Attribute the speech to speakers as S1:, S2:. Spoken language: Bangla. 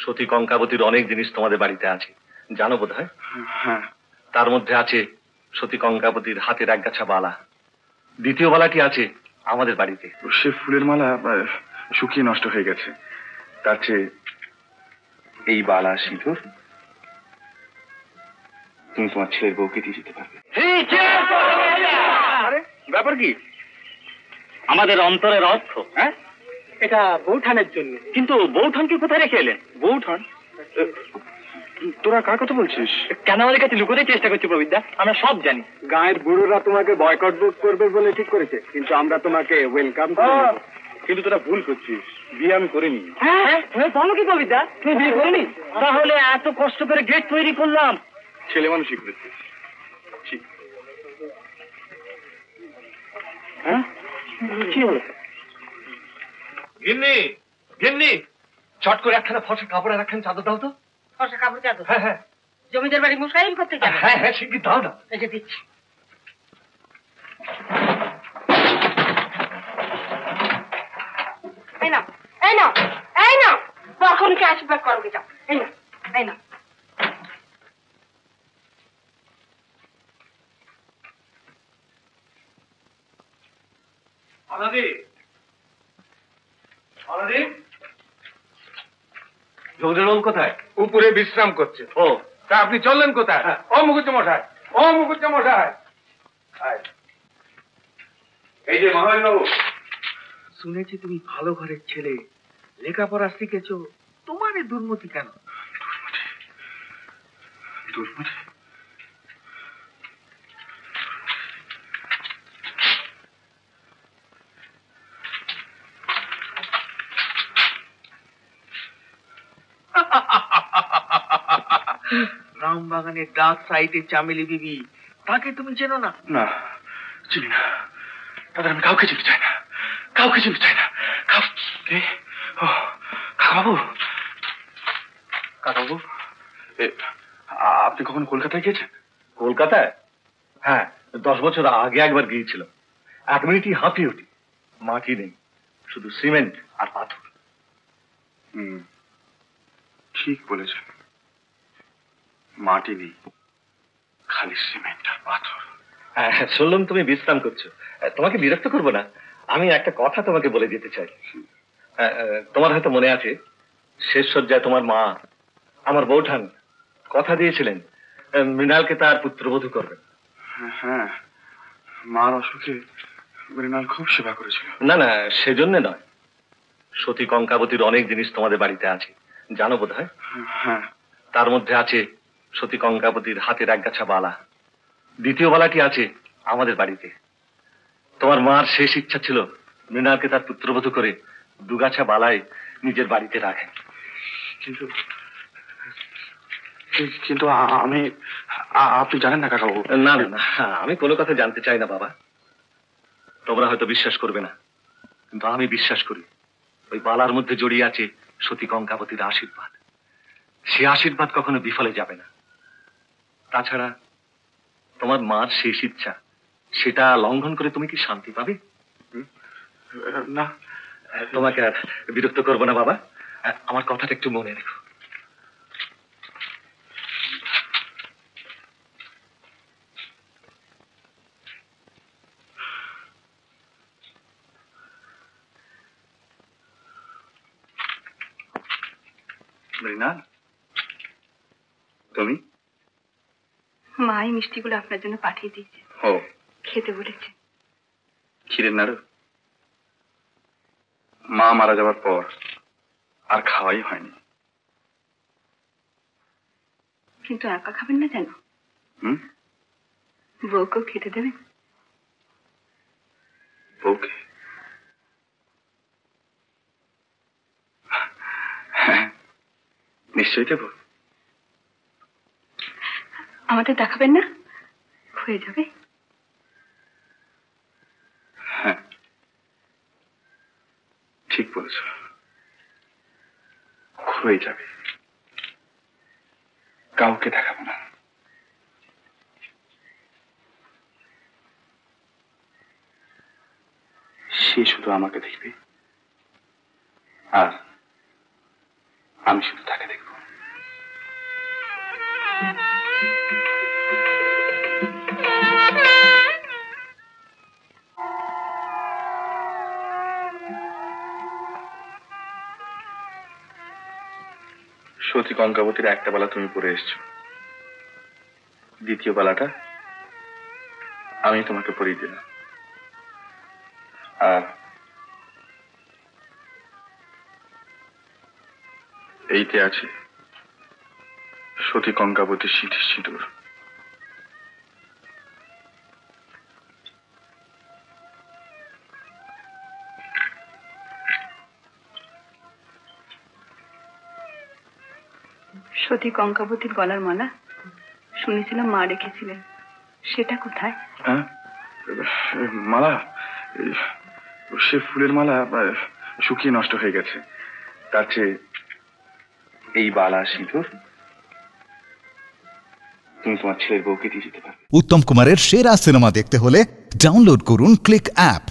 S1: সতী কঙ্কাবতীর অনেক জিনিস তোমাদের বাড়িতে আছে, জানো বোধ হয়।
S2: হ্যাঁ,
S1: তার মধ্যে আছে সতী কঙ্কাবতীর হাতের একগাছা বালা। দ্বিতীয় বালাটি আছে আমাদের বাড়িতে।
S2: সে ফুলের মালা শুকিয়ে নষ্ট হয়ে গেছে, তার চেয়ে এই বালা সিঁদুর তুমি তোমার ছেলের বউকে দিয়ে যেতে পারবে।
S3: আরে ব্যাপার কি? আমাদের অন্তরের অর্থ। হ্যাঁ,
S4: এটা বৌঠানের জন্য।
S3: কিন্তু বৌঠানকে কোথায় রেখে এলেন?
S2: বউঠান? তোরা কার কথা বলছিস?
S3: কেন আমাদের কাছে লুকোতে চেষ্টা করছি প্রবিদ্যা? আমরা সব জানি।
S4: গায়ের বুড়োরা তোমাকে বয়কট করবে বলে ঠিক করেছে, কিন্তু আমরা তোমাকে ওয়েলকাম করি।
S2: কিন্তু তোরা ভুল করছিস, বিয়ে আমি করিনি।
S3: হ্যাঁ, বলো কি প্রবিদ্যা, তুমি বিয়ে করনি? তাহলে এত কষ্ট করে গেট তৈরি করলাম।
S2: ছেলে মানুষই করেছিস।
S3: হ্যাঁ, কি হলো?
S1: গিন্নি, গিন্নি, চট করে একখানা ফসা কাপড় আর একখানা চাদর দাও তো।
S5: ফর্সা কাপড় চাদর?
S1: হ্যাঁ হ্যাঁ
S5: জমিদার বাড়ি মুসাইল করতে যাবে?
S1: হ্যাঁ হ্যাঁ, শিগগির দাও না।
S5: এই যে দিচ্ছি। এই নাও, এই নাও, এই নাও, তখনকে আশীর্বাদ করবে যাও। এই নাও, এই নাও।
S1: অনাদি, অনাদি, জমিদারবাবু কোথায়?
S2: উপরে বিশ্রাম করছে।
S1: ও,
S2: তা আপনি চললেন কোথায়? ও মুখুজ্জমশাই, ও মুখুজ্জমশাই, এই যে মহাজনবাবু।
S4: শুনেছি তুমি ভালো ঘরের ছেলে, লেখাপড়া শিখেছো, তোমার এই দুর্মতি কেন?
S2: দুর্মতি?
S4: রামবাগানের ডাক সাইডে চামেলি বিবি, তাকে তুমি চেনো না?
S2: না, চিনি না। তাদের আমি কাউকে চিনতে চাই না, কাউকে চিনতে চাই না। কাকাবাবু, কাকাবাবু, আপনি কখন কলকাতায় গিয়েছেন?
S1: কলকাতায়? হ্যাঁ, 10 বছর আগে একবার গিয়েছিলাম। 1 মিনিটই হাঁপিয়ে উঠি। মাটি নেই, শুধু সিমেন্ট আর পাথর।
S2: ঠিক বলেছেন, মাটি নেই, খালি সিমেন্ট আর পাথর।
S1: হ্যাঁ, শুনলাম তুমি বিশ্রাম করছো। তোমাকে বিরক্ত করবো না, আমি একটা কথা তোমাকে বলে যেতে চাই। তোমার হয়তো মনে আছে, শেষ শয্যায় তোমার মা, আমার বৌঠান, কথা দিয়েছিলেন মৃণালকে তার পুত্রবধূ করবেন।
S2: হ্যাঁ, মার অসুখে মৃণাল খুব সেবা করেছিল।
S1: না না, সেজন্য নয়, সতী কঙ্কাবতীর অনেক জিনিস তোমাদের বাড়িতে আছে, জানো বোধ হয়।
S2: হ্যাঁ,
S1: তার মধ্যে আছে সতী কঙ্কাবতীর হাতের একগাছা বালা। দ্বিতীয় বালাটি আছে আমাদের বাড়িতে। তোমার মার শেষ ইচ্ছা ছিল মৃণালকে তার পুত্রবধূ করে 2 গাছা বালায় নিজের বাড়িতে রাখেন।
S2: কিন্তু কিন্তু আমি, আপনি জানেন না কাকাবাবু।
S1: না না না, আমি কোনো কথা জানতে চাই না বাবা। তোমরা হয়তো বিশ্বাস করবে না, কিন্তু আমি বিশ্বাস করি ওই বালার মধ্যে জড়িয়ে আছে সতী কঙ্কাবতীর আশীর্বাদ। সে আশীর্বাদ কখনো বিফলে যাবে না। তাছাড়া তোমার মার শেষ ইচ্ছা, সেটা লঙ্ঘন করে তুমি কি শান্তি পাবে?
S2: না,
S1: তোমাকে আর বিরক্ত করবো না বাবা, আমার কথাটা একটু মনে রেখো।
S2: মৃণাল, তুমি?
S5: মা এই মিষ্টিগুলো আপনার জন্য পাঠিয়ে দিয়েছে,
S2: ও,
S5: খেতে বলেছে।
S2: ক্ষীরের নাড়ু? মা মারা যাওয়ার পর আর খাওয়াই হয়নি।
S5: কিন্তু একা খাবেন না কেন? বউকেও খেতে দেবেন?
S2: বউকে? হ্যাঁ, নিশ্চয়ই দেব।
S5: আমাদের দেখাবেন না? হয়ে যাবে।
S2: হ্যাঁ, ঠিক বলেছ, হয়ে যাবে। কাউকে দেখাবো না। সে শুধু আমাকে দেখবে, আর আমি শুধু তাকে দেখব। সতী কঙ্কাবতীর একটা বালা তুমি পরে এসছো, দ্বিতীয় বালাটা আমি তোমাকে পরিয়ে দিলাম। আর এইতে আছে সতী কঙ্কাবতীর সিঁথির সিঁদুর।
S6: সতী কঙ্কাবতীর গলার মালা শুনেছিলাম মা রেখেছিলেন, সেটা কোথায়?
S2: হ্যাঁ, মালা সে ফুলের মালা শুকিয়ে নষ্ট হয়ে গেছে। তার চেয়ে এই বালা সিঁদুর তুমি তোমার ছেলের বউকে দিয়ে যেতে পারবে।
S7: উত্তম কুমারের সেরা সিনেমা দেখতে হলে ডাউনলোড করুন ক্লিক অ্যাপ।